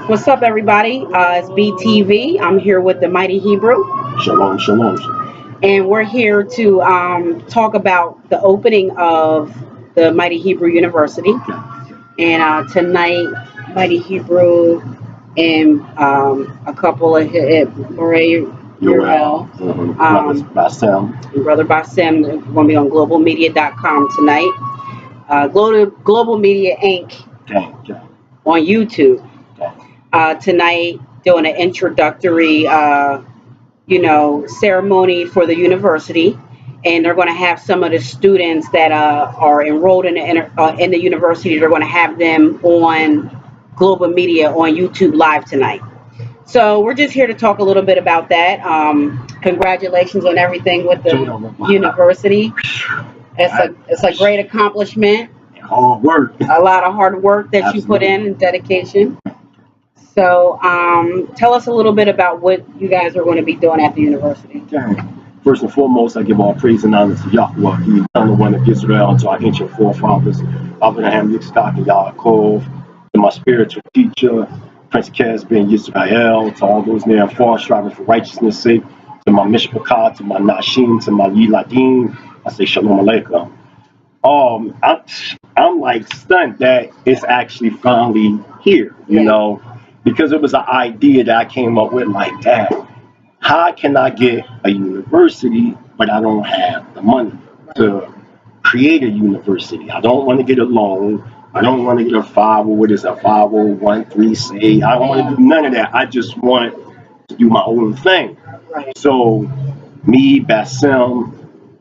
What's up, everybody? It's BTV. I'm here with the Mighty Hebrew, Shalom, shalom. and we're here to talk about the opening of the Mighty Hebrew University. And tonight, Mighty Hebrew and a couple of Murray Uriel, Brothers Bassem. and Brother Bassem, are going to be on globalmedia.com tonight. Global Media Inc. Gang. on YouTube. Tonight, doing an introductory, ceremony for the university, and they're going to have some of the students that are enrolled in the university. They're going to have them on Global Media on YouTube Live tonight. So we're just here to talk a little bit about that. Congratulations on everything with the university. It's a great accomplishment. Hard work. A lot of hard work that Absolutely. you put in and dedication. So tell us a little bit about what you guys are going to be doing at the university. Gang. First and foremost, I give all praise and honor to Yahweh. He's the one of Israel, and to our ancient forefathers, Abraham, Yitzchak, and Yaakov, to my spiritual teacher, Prince Kez ben Yisrael, to all those near and far striving for righteousness' sake, to my Mishpachah, to my Nashim, to my Yiladim, I say Shalom Aleichem. I'm like stunned that it's actually finally here, you know, because it was an idea that I came up with like that. How can I get a university, but I don't have the money to create a university? I don't want to get a loan. I don't want to get a 501(c). I don't want to do none of that. I just want to do my own thing. Right. So me, Bassem,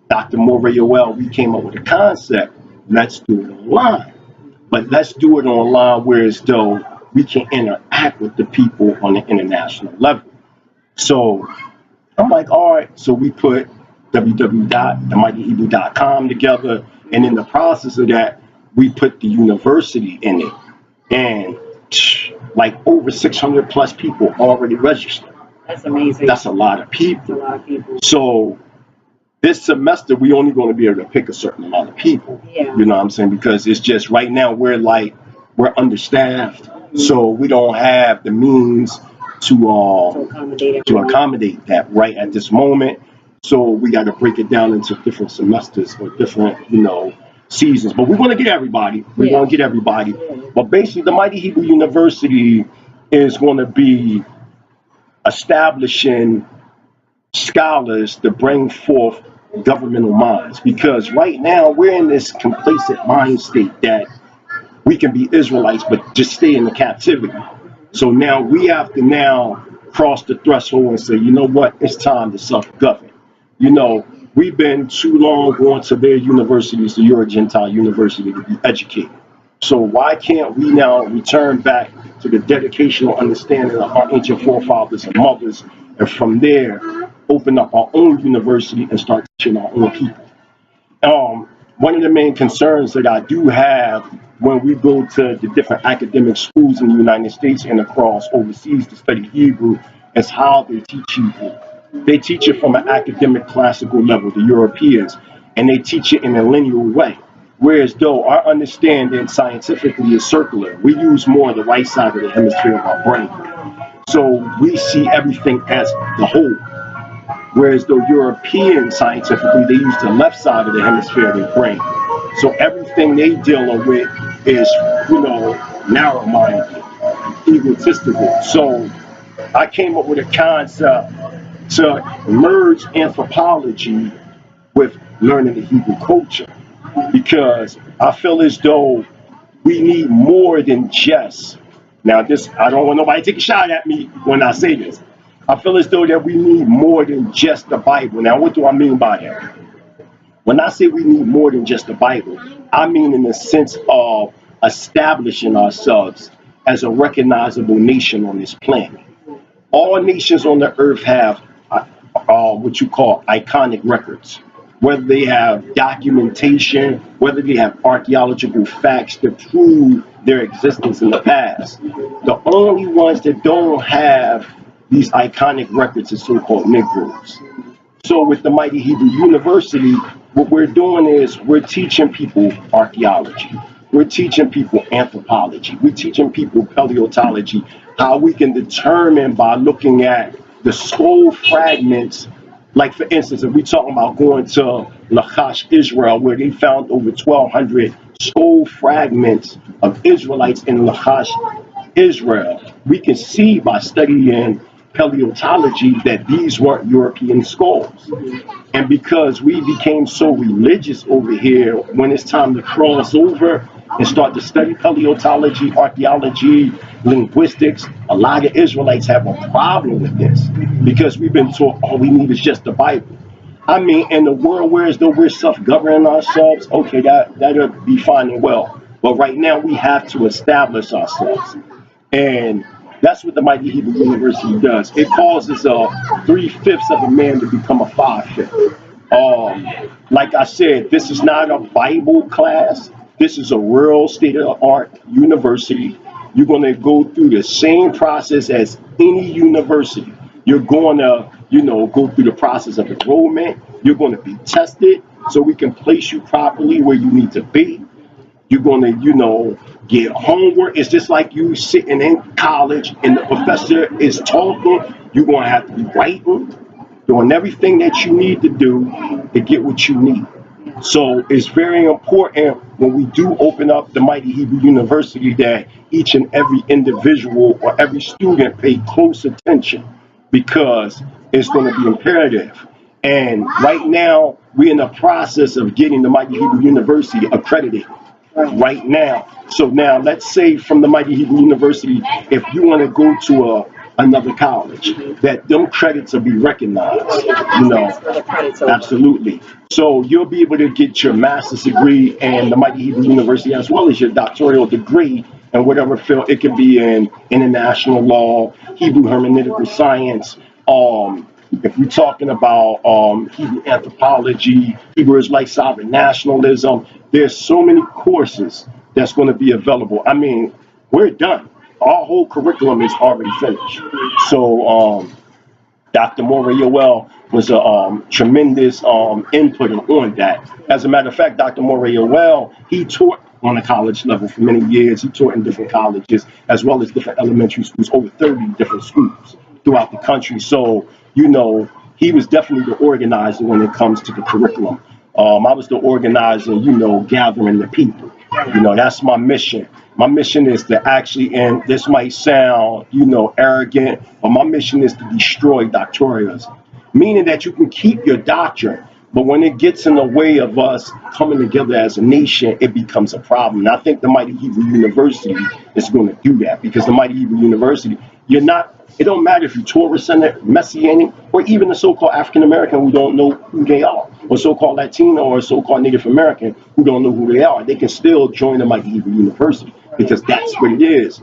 Dr. Morey Yoel, we came up with a concept. Let's do it online. But let's do it online where as though we can interact with the people on the international level. So I'm like, all right. So we put www.themightyhebrew.com together. And in the process of that, we put the university in it. And like over 600 plus people already registered. That's amazing. That's a lot of people. That's a lot of people. So this semester, we only going to be able to pick a certain amount of people. Yeah. You know what I'm saying? Because it's just right now we're understaffed, so we don't have the means to accommodate that right at this moment. So we got to break it down into different semesters or different, seasons. But we're going to get everybody. We're going to get everybody. But basically, the Mighty Hebrew University is going to be establishing scholars to bring forth governmental minds, because right now we're in this complacent mind state that we can be Israelites but just stay in the captivity. So now we have to cross the threshold and say, you know what, it's time to self-govern. We've been too long going to their universities, to your Gentile university, to be educated. So why can't we now return back to the dedicational understanding of our ancient forefathers and mothers, and from there open up our own university and start teaching our own people? One of the main concerns that I do have when we go to the different academic schools in the United States and across overseas to study Hebrew is how they teach Hebrew. They teach it from an academic classical level, the Europeans, and they teach it in a linear way. Whereas though our understanding scientifically is circular, we use more the right side of the hemisphere of our brain. So we see everything as the whole. Whereas the European scientifically, they use the left side of the hemisphere of their brain. So everything they deal with is, narrow-minded, egotistical. So I came up with a concept to merge anthropology with learning the Hebrew culture, because I feel as though we need more than just, now this, I don't want nobody to take a shot at me when I say this. I feel as though that we need more than just the Bible. Now, what do I mean by that? When I say we need more than just the Bible, I mean in the sense of establishing ourselves as a recognizable nation on this planet. All nations on the earth have what you call iconic records, whether they have documentation, whether they have archaeological facts to prove their existence in the past. The only ones that don't have these iconic records are so-called Negroes. So with the Mighty Hebrew University, what we're doing is we're teaching people archaeology. We're teaching people anthropology. We're teaching people paleontology, how we can determine by looking at the skull fragments. Like, for instance, if we're talking about going to Lachash, Israel, where they found over 1,200 skull fragments of Israelites in Lachash, Israel, we can see by studying paleontology that these weren't European skulls. And because we became so religious over here, when it's time to cross over and start to study paleontology, archaeology, linguistics, a lot of Israelites have a problem with this because we've been taught all we need is just the Bible. I mean, in the world where as though we're self-governing ourselves, okay, that'll be fine and well. But right now we have to establish ourselves. And that's what the Mighty Hebrew University does. It causes a 3/5 of a man to become a 5/5. Um, like I said, this is not a Bible class. This is a real state of the art university. You're going to go through the same process as any university. You're going to, go through the process of enrollment. You're going to be tested so we can place you properly where you need to be. You're going to, get homework. It's just like you sitting in college and the professor is talking. You're going to have to be writing, doing everything that you need to do to get what you need. So it's very important when we do open up the Mighty Hebrew University that each and every individual or every student pay close attention because it's going to be imperative. And right now, we're in the process of getting the Mighty Hebrew University accredited right now. So now let's say from the Mighty Hebrew University, if you want to go to another college, that them credits will be recognized, absolutely. So you'll be able to get your master's degree and the Mighty Hebrew University as well as your doctoral degree in whatever field. It could be in international law, Hebrew hermeneutical science, if we're talking about Hebrew anthropology, Hebrew Israelite sovereign nationalism, there's so many courses that's going to be available. I mean, we're done. Our whole curriculum is already finished. So Dr. Maury Yoel was a tremendous input on that. As a matter of fact, Dr. Maury Yoel, he taught on the college level for many years. He taught in different colleges as well as different elementary schools, over 30 different schools throughout the country. So, he was definitely the organizer when it comes to the curriculum. I was the organizer, gathering the people. That's my mission. My mission is to actually, and this might sound, arrogant, but my mission is to destroy doctorialism, meaning that you can keep your doctrine, but when it gets in the way of us coming together as a nation, it becomes a problem. And I think the Mighty Hebrew University is going to do that because the Mighty Hebrew University, it don't matter if you're Torah-centered, Messianic, or even the so-called African-American who don't know who they are, or so-called Latino or so-called Native American who don't know who they are. They can still join the Mighty Hebrew University because that's what it is,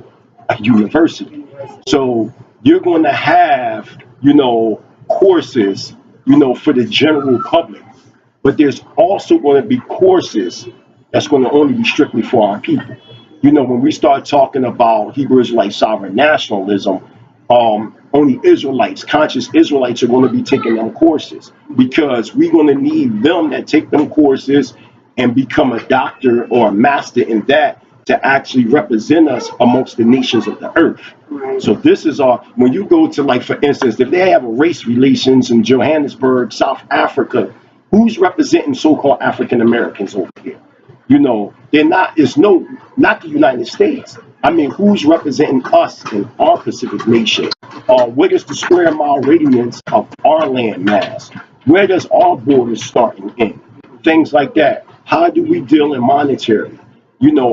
a university. So you're going to have, courses, for the general public. But there's also going to be courses that's going to only be strictly for our people. When we start talking about Hebrew Israelite sovereign nationalism, only Israelites, conscious Israelites, are going to be taking them courses because we're going to need them that take them courses and become a doctor or a master in that to actually represent us amongst the nations of the earth. So this is when you go to, like, for instance, if they have a race relations in Johannesburg, South Africa, who's representing so-called African Americans over here? They're not, not the United States. I mean, who's representing us in our Pacific nation? What is the square mile radius of our land mass? Where does our borders start and end? Things like that. How do we deal in monetary?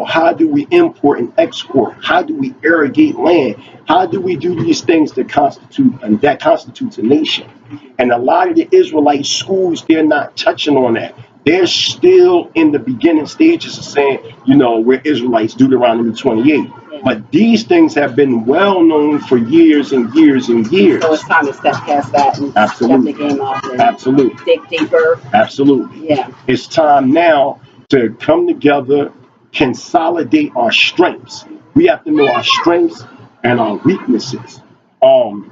How do we import and export? How do we irrigate land? How do we do these things that constitutes a nation? And a lot of the Israelite schools, they're not touching on that. They're still in the beginning stages of saying, we're Israelites, Deuteronomy 28. But these things have been well known for years and years and years. So it's time to step past that and Absolutely. step the game up and Absolutely. dig deeper. Absolutely. Yeah. It's time now to come together, consolidate our strengths. We have to know our strengths and our weaknesses. I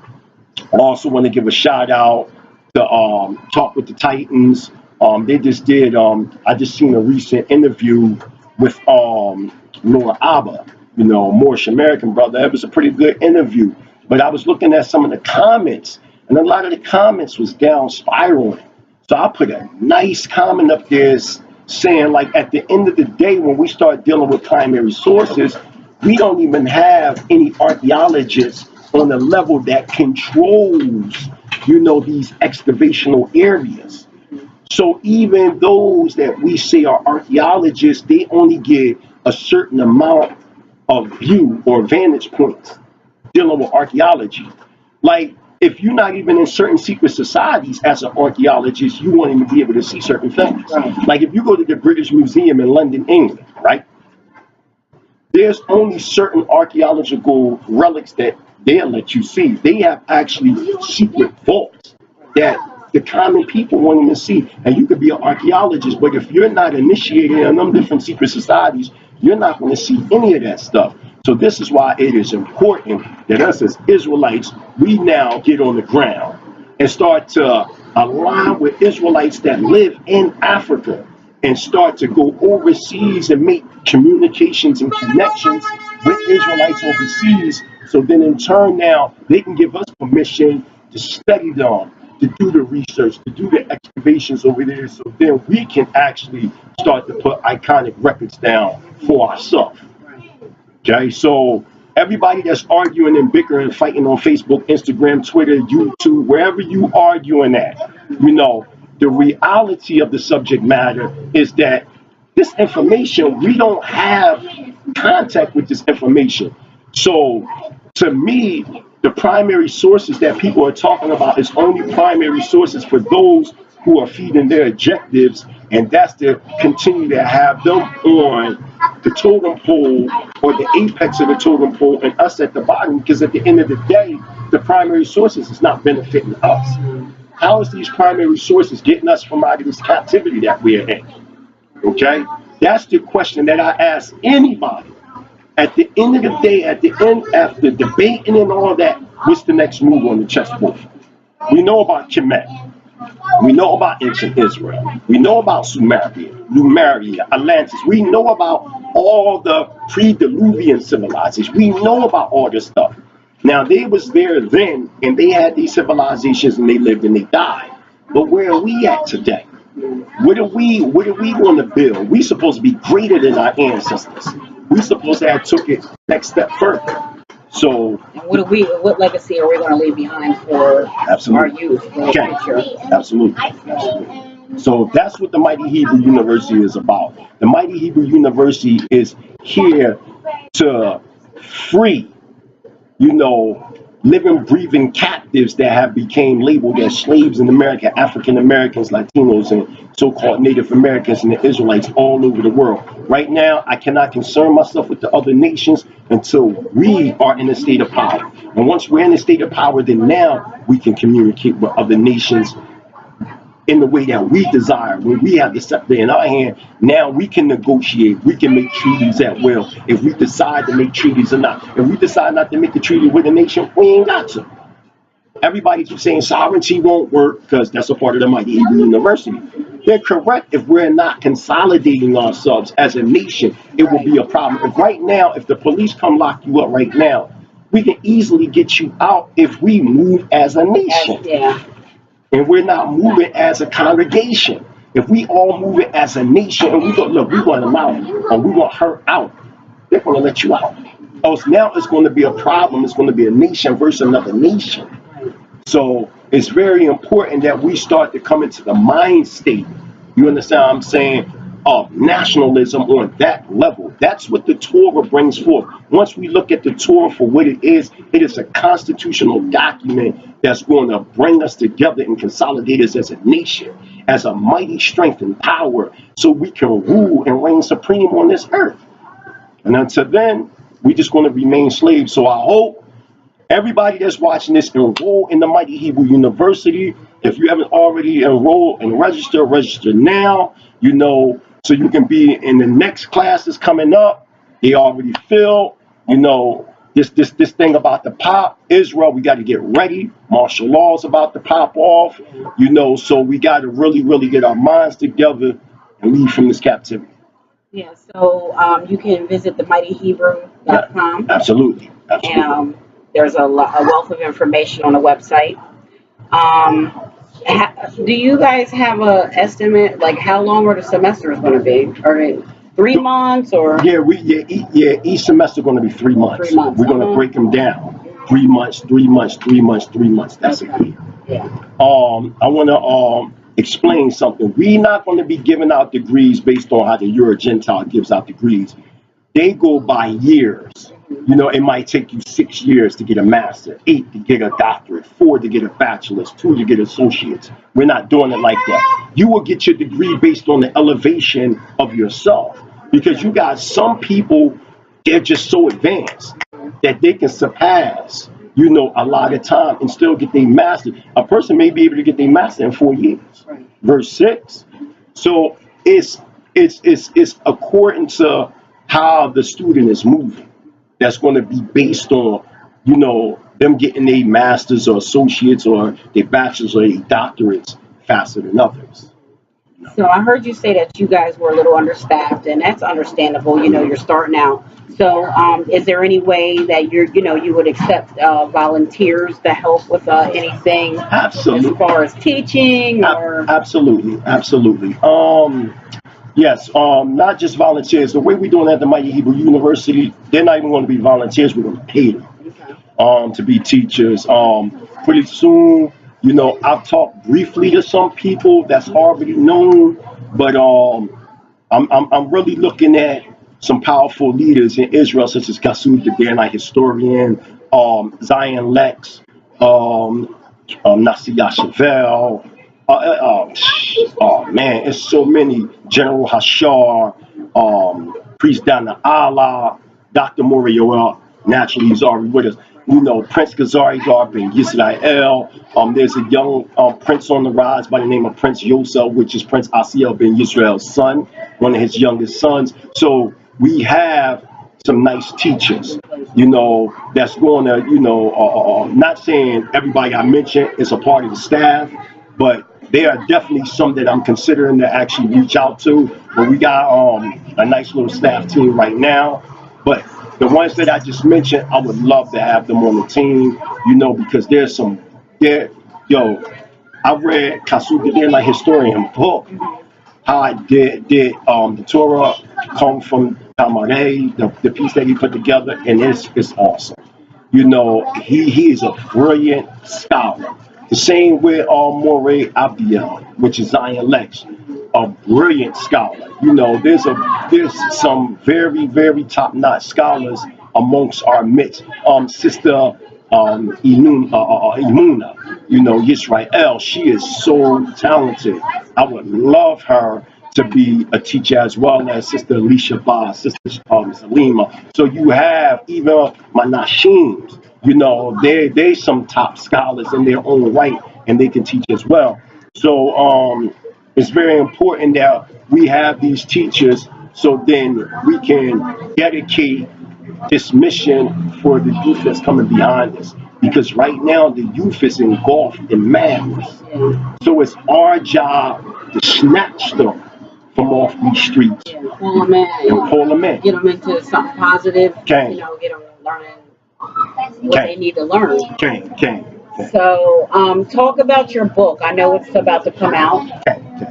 also want to give a shout out to Talk with the Titans. They just did, I just seen a recent interview with Laura Abba, Moorish American brother. It was a pretty good interview. But I was looking at some of the comments, and a lot of the comments was down spiraling. So I put a nice comment up there saying, like, at the end of the day, when we start dealing with primary sources, we don't even have any archaeologists on the level that controls, these excavational areas. So even those that we say are archaeologists, they only get a certain amount of view or vantage points dealing with archaeology. Like, if you're not even in certain secret societies as an archaeologist, you won't even be able to see certain things. Like, if you go to the British Museum in London, England, right? There's only certain archaeological relics that they'll let you see. They have actually secret vaults that the common people won't even see. And you could be an archaeologist, but if you're not initiated in them different secret societies, you're not going to see any of that stuff. So this is why it is important that us as Israelites, we now get on the ground and start to align with Israelites that live in Africa and start to go overseas and make communications and connections with Israelites overseas. So then in turn now, they can give us permission to study them, to do the research, to do the excavations over there. So then we can actually start to put iconic records down for ourselves. Okay, so everybody that's arguing and bickering and fighting on Facebook, Instagram, Twitter, YouTube, wherever you arguing at, the reality of the subject matter is that this information, we don't have contact with this information. So to me, the primary sources that people are talking about is only primary sources for those who are feeding their objectives, and that's to continue to have them on the totem pole or the apex of the totem pole and us at the bottom, because at the end of the day, the primary sources is not benefiting us. How is these primary sources getting us from out of this captivity that we're in? Okay? That's the question that I ask anybody. At the end of the day, after debating and all that, what's the next move on the chessboard? We know about Kemet. We know about ancient Israel. We know about Sumeria, Atlantis. We know about all the pre-Diluvian civilizations. We know about all this stuff. Now, they was there then, and they had these civilizations, and they lived and they died. But where are we at today? What do we want to build? We supposed to be greater than our ancestors. We supposed to have took it next step further. So, and what legacy are we going to leave behind for our youth, for the future? Absolutely. So that's what the Mighty Hebrew University is about. The Mighty Hebrew University is here to free, living, breathing captives that have became labeled as slaves in America, African Americans, Latinos, and so-called Native Americans and the Israelites all over the world. Right now, I cannot concern myself with the other nations until we are in a state of power. And once we're in a state of power, then now we can communicate with other nations in the way that we desire. When we have the scepter in our hand, now we can negotiate. We can make treaties at will. If we decide to make treaties or not. If we decide not to make a treaty with a nation, we ain't got to. Everybody keeps saying sovereignty won't work because that's a part of the Mighty Hebrew University. They're correct. If we're not consolidating ourselves as a nation, it will be a problem. If right now, if the police come lock you up right now, we can easily get you out if we move as a nation. And we're not moving as a congregation. If we all move it as a nation and we go, look, we want them out or we want her out, they're going to let you out. Else now it's going to be a problem. It's going to be a nation versus another nation. So it's very important that we start to come into the mind state, you understand what I'm saying, of nationalism on that level. That's what the Torah brings forth. Once we look at the Torah for what it is a constitutional document that's going to bring us together and consolidate us as a nation, as a mighty strength and power, so we can rule and reign supreme on this earth. And until then, we're just going to remain slaves. So I hope everybody that's watching this enroll in the Mighty Hebrew University. If you haven't already enrolled and register now, so you can be in the next class that's coming up. They already filled, this thing about the pop. Israel, we got to get ready. Martial law is about to pop off, so we got to really, really get our minds together and leave from this captivity. Yeah, so you can visit Yeah, themightyhebrew.com, absolutely, and absolutely. there's a wealth of information on the website. Um, do you guys have a estimate, like how long are the semesters going to be? Are it 3 months or Yeah, each semester going to be 3 months. 3 months? We're going to break them down. 3 months, 3 months, 3 months, 3 months. That's a Okay. year. Yeah. I want to explain something. We're not going to be giving out degrees based on how the Euro Gentile gives out degrees. They go by years. You know, it might take you 6 years to get a master, 8 to get a doctorate, 4 to get a bachelor's, 2 to get associates. We're not doing it like that. You will get your degree based on the elevation of yourself, because you got some people, they're just so advanced that they can surpass, you know, a lot of time and still get their master. A person may be able to get their master in 4 years. Right. Verse 6. So it's according to how the student is moving. That's going to be based on, you know, them getting their masters or associates or their bachelors or their doctorates faster than others. So I heard you say that you guys were a little understaffed, and that's understandable. You know, you're starting out. So, is there any way that you would accept volunteers to help with anything as Absolutely, far as teaching or? absolutely, absolutely. Yes, not just volunteers. The way we're doing at the Mighty Hebrew University, they're not even going to be volunteers. We're going to pay them Okay. to be teachers. Pretty soon, you know, I've talked briefly to some people that's already known, but I'm really looking at some powerful leaders in Israel, such as Kasud, the Danite historian, Zion Lex, um, Nasi Yashavel. Oh man, it's so many. General Hashar, Priest Dana Allah, Dr. Moriel, naturally he's already with us. You know, Prince Kazari Garb in Yisrael. There's a young prince on the rise by the name of Prince Yosef, which is Prince Asiel ben Yisrael's son, one of his youngest sons. So we have some nice teachers, you know, that's going to, you know, not saying everybody I mentioned is a part of the staff, but there are definitely some that I'm considering to actually reach out to. But we got a nice little staff team right now. But the ones that I just mentioned, I would love to have them on the team, you know, because there's some, there, yo, I read Kasub the like historian book, how I did the Torah come from Tamareh, the piece that he put together, and it's awesome. You know, he is a brilliant scholar. The same with Morey Abdiel, which is Zion Lex, a brilliant scholar. You know, there's some very top notch scholars amongst our midst. Sister Imuna, you know, Yisrael, she is so talented. I would love her to be a teacher as well as Sister Alicia Ba, Sister Salima. So you have even my Nashims, you know, they some top scholars in their own right, and they can teach as well. So it's very important that we have these teachers so then we can dedicate this mission for the youth that's coming behind us. Because right now the youth is engulfed in madness. Yeah. So it's our job to snatch them from off these streets Yeah. Pull them in and pull them in. get them into something positive. Can, Get them learning what they need to learn. can. So, talk about your book. I know it's about to come out.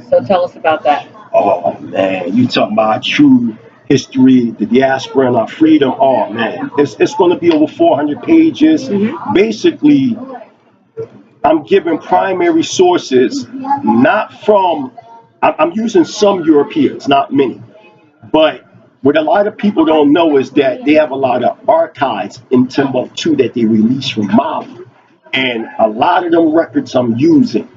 So tell us about that. Oh man, you talking about true history, the diaspora and our freedom. Oh man, it's going to be over 400 pages. Mm-hmm. Basically, I'm giving primary sources, not from, I'm using some Europeans, not many. But what a lot of people don't know is that they have a lot of archives in Timbuktu that they release from Mali. And a lot of them records I'm using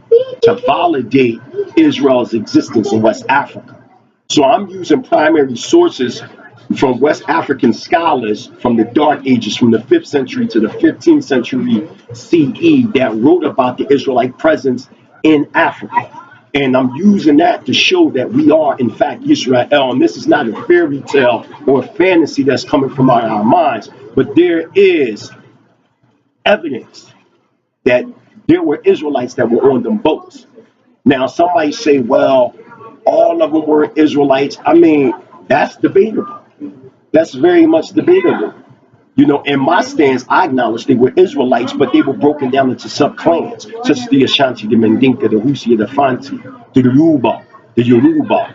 to validate Israel's existence in West Africa. So I'm using primary sources from West African scholars from the Dark Ages, from the 5th century to the 15th century CE, that wrote about the Israelite presence in Africa. And I'm using that to show that we are, in fact, Israel. And this is not a fairy tale or a fantasy that's coming from our minds, but there is evidence that there were Israelites that were on them boats. Now, somebody say, well, all of them were Israelites. I mean, That's debatable. That's very much debatable. In my stance, I acknowledge they were Israelites, but they were broken down into sub-clans, such as the Ashanti, the Mendinka, the Husia, the Fanti, the Yoruba,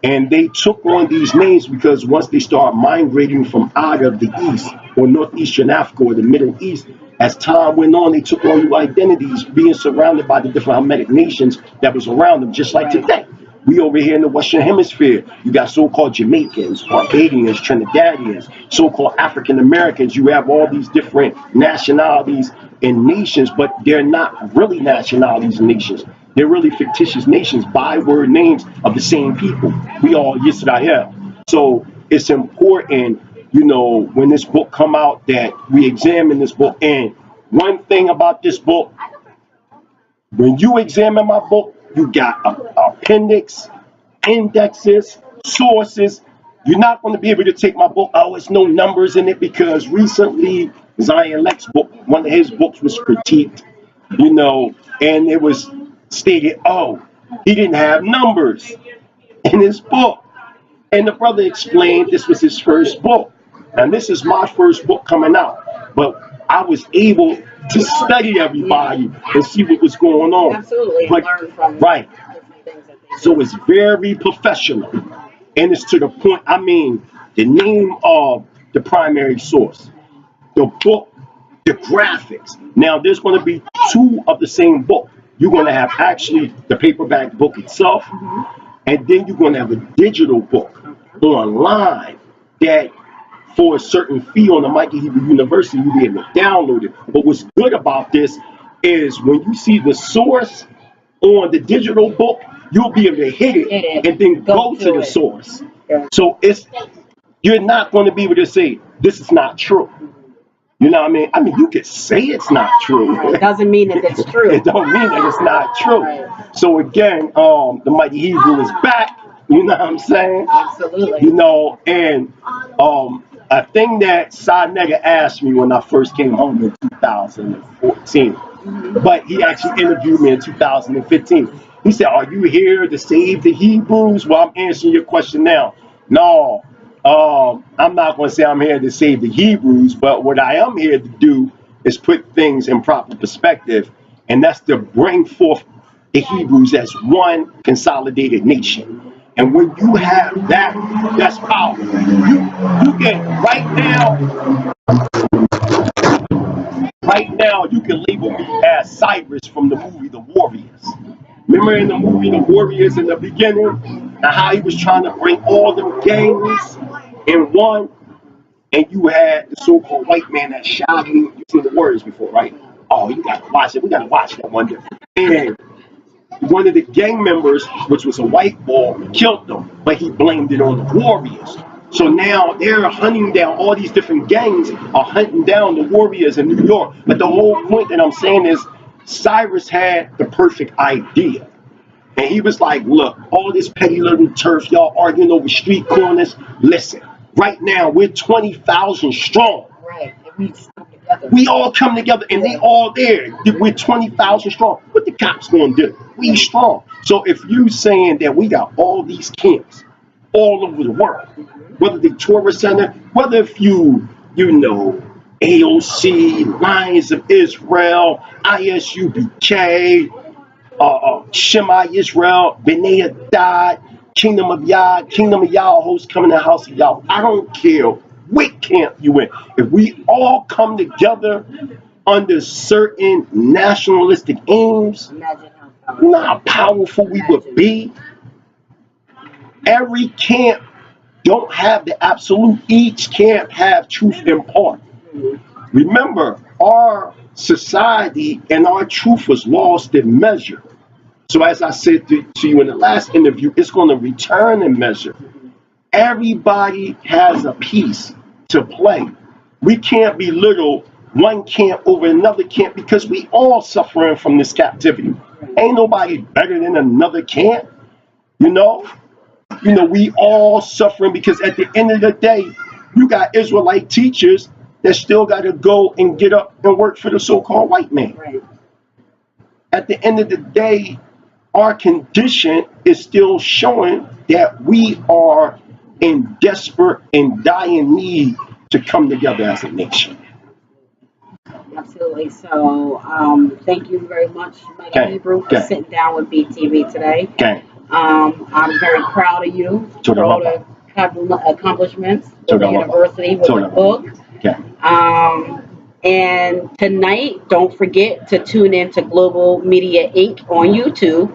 and they took on these names because once they start migrating from out of the East or Northeastern Africa or the Middle East, as time went on, they took on new identities, being surrounded by the different Hamitic nations that was around them, just like Right. today. We over here in the Western Hemisphere, you got so-called Jamaicans, Barbadians, Trinidadians, so-called African Americans. You have all these different nationalities and nations, but they're not really nationalities and nations. They're really fictitious nations, byword names of the same people. We all Yisrael. So it's important, when this book come out, that we examine this book. And one thing about this book, when you examine my book, you got appendix, indexes, sources. You're not going to be able to take my book, oh, it's no numbers in it, because recently Zion Lex book, one of his books was critiqued, and it was stated, oh, he didn't have numbers in his book. And the brother explained this was his first book. And this is my first book coming out. But I was able to study everybody and see what was going on. Absolutely, and But learn from right. different things that they So do. it's very professional. And it's to the point, the name of the primary source, the book, the graphics. Now, there's going to be two of the same book. You're going to have actually the paperback book itself, and then you're going to have a digital book online that for a certain fee on the Mikey Hebrew University, you'll be able to download it. But what's good about this is when you see the source on the digital book, you'll be able to hit it and then go to the source. Yeah. So you're not going to be able to say this is not true. You know what I mean? You could say it's not true. It doesn't mean that it's true. It don't mean that it's not true. Right. So again, the Mighty Hebrew is back. You know what I'm saying? Absolutely. And a thing that Sa Nega asked me when I first came home in 2014, but he actually interviewed me in 2015. He said, "Are you here to save the Hebrews?" Well, I'm answering your question now. No, I'm not going to say I'm here to save the Hebrews, but what I am here to do is put things in proper perspective, and that's to bring forth the Hebrews as one consolidated nation. And when you have that, that's powerful. You can right now you can label me as Cyrus from the movie The Warriors. Remember in the movie The Warriors in the beginning, and how he was trying to bring all them gangs in one, and you had the so-called white man that shot him. You've seen The Warriors before, right? Oh, you gotta watch it. We gotta watch that one day. And one of the gang members, which was a white boy, killed them, but he blamed it on the Warriors. So now they're hunting down, all these different gangs are hunting down the Warriors in New York. But the whole point that I'm saying is Cyrus had the perfect idea. And he was like, look, all this petty little turf, y'all arguing over street corners. Listen, right now we're 20,000 strong. Right. If we just come together. We all come together and they all there. We're 20,000 strong. What the cops gonna do? We strong. So if you saying that we got all these camps all over the world, whether the tourist center, whether if AOC, Lions of Israel, ISUBK, Shema Israel, B'nai Hadad, Kingdom of Yah, Kingdom of Yah, hosts coming to the house of Yah. I don't care what camp you in. If we all come together under certain nationalistic aims, you know how powerful we would be. Every camp don't have the absolute. Each camp have truth in part. Remember, our society and our truth was lost in measure. So as I said to you in the last interview, it's going to return in measure. Everybody has a piece to play. We can't belittle one camp over another camp because we all suffering from this captivity. Ain't nobody better than another camp, you know? We all suffering because at the end of the day, you got Israelite teachers that still got to go and get up and work for the so-called white man. Right. At the end of the day, our condition is still showing that we are in desperate and dying need to come together as a nation. Absolutely. So, thank you very much, Mighty Okay. Hebrew, for Okay. sitting down with BTV today. Okay. I'm very proud of you So for all the accomplishments with the university, with the book. Okay. And tonight, don't forget to tune in to Global Media Inc. on YouTube.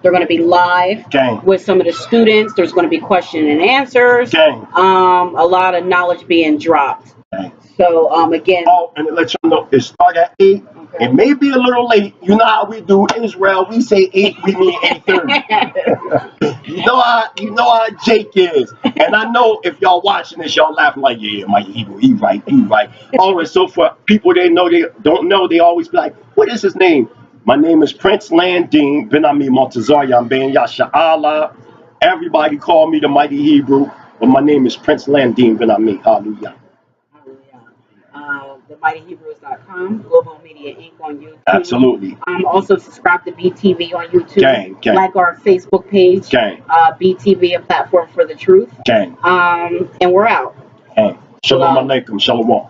They're going to be live Okay. with some of the students. There's going to be question and answers. Okay. A lot of knowledge being dropped. Okay. So again. Oh, and let you know, it starts at 8. Okay. It may be a little late. You know how we do Israel. We say 8, we mean 8:30. You know how Jake is. And I know if y'all watching this, y'all laughing like, yeah, Mike, he right. All right, so for people they don't know, they always be like, what is his name? My name is Prince Landine bin Ami Maltazar Ben Yasha Allah. Everybody call me the Mighty Hebrew, but my name is Prince Landine bin Ami. Hallelujah. TheMightyHebrews.com, Global Media Inc. on YouTube. Absolutely. Also subscribe to BTV on YouTube. Gang. Like our Facebook page. Gang. BTV, a platform for the truth. Gang. And we're out. Gang. Shalom alaikum. Shalom.